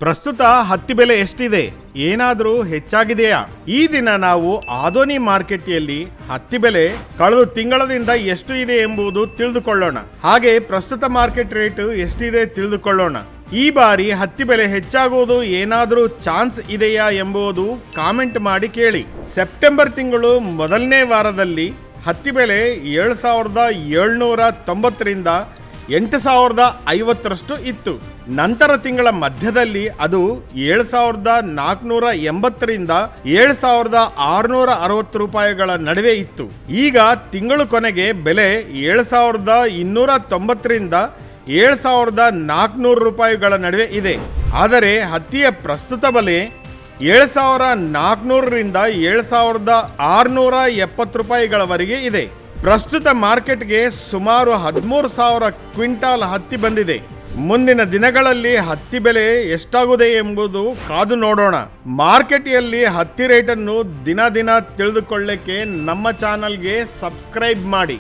ಪ್ರಸ್ತುತ ಹತ್ತಿ ಬೆಲೆ ಎಷ್ಟಿದೆ? ಏನಾದರೂ ಹೆಚ್ಚಾಗಿದೆಯಾ? ಈ ದಿನ ನಾವು ಆದೋನಿ ಮಾರ್ಕೆಟ್ನಲ್ಲಿ ಹತ್ತಿ ಬೆಲೆ ಕಳೆದ ತಿಂಗಳದಿಂದ ಎಷ್ಟು ಇದೆ ಎಂಬುದು ತಿಳಿದುಕೊಳ್ಳೋಣ. ಹಾಗೆ ಪ್ರಸ್ತುತ ಮಾರ್ಕೆಟ್ ರೇಟ್ ಎಷ್ಟಿದೆ ತಿಳಿದುಕೊಳ್ಳೋಣ. ಈ ಬಾರಿ ಹತ್ತಿ ಬೆಲೆ ಹೆಚ್ಚಾಗುವುದು ಏನಾದರೂ ಚಾನ್ಸ್ ಇದೆಯಾ ಎಂಬುದು ಕಾಮೆಂಟ್ ಮಾಡಿ ಕೇಳಿ. ಸೆಪ್ಟೆಂಬರ್ ತಿಂಗಳು ಮೊದಲನೇ ವಾರದಲ್ಲಿ ಹತ್ತಿ ಬೆಲೆ 7,790ರಿಂದ 8,050ರಷ್ಟು ಇತ್ತು. ನಂತರ ತಿಂಗಳ ಮಧ್ಯದಲ್ಲಿ ಅದು 7,480ರಿಂದ 7,660 ರೂಪಾಯಿಗಳ ನಡುವೆ ಇತ್ತು. ಈಗ ತಿಂಗಳು ಕೊನೆಗೆ ಬೆಲೆ 7,290ರಿಂದ 7,400 ರೂಪಾಯಿಗಳ ನಡುವೆ ಇದೆ. ಆದರೆ ಹತ್ತಿಯ ಪ್ರಸ್ತುತ ಬೆಲೆ 7,400ರಿಂದ 7,670 ರೂಪಾಯಿಗಳವರೆಗೆ ಇದೆ. ಪ್ರಸ್ತುತ ಮಾರ್ಕೆಟ್ಗೆ ಸುಮಾರು 13,000 ಕ್ವಿಂಟಾಲ್ ಹತ್ತಿ ಬಂದಿದೆ. ಮುಂದಿನ ದಿನಗಳಲ್ಲಿ ಹತ್ತಿ ಬೆಲೆ ಎಷ್ಟಾಗುತ್ತದೆ ಎಂಬುದು ಕಾದು ನೋಡೋಣ. ಮಾರ್ಕೆಟ್ನಲ್ಲಿ ಹತ್ತಿ ರೇಟನ್ನು ದಿನ ತಿಳಿದುಕೊಳ್ಳಕ್ಕೆ ನಮ್ಮ ಚಾನಲ್ಗೆ ಸಬ್ಸ್ಕ್ರೈಬ್ ಮಾಡಿ.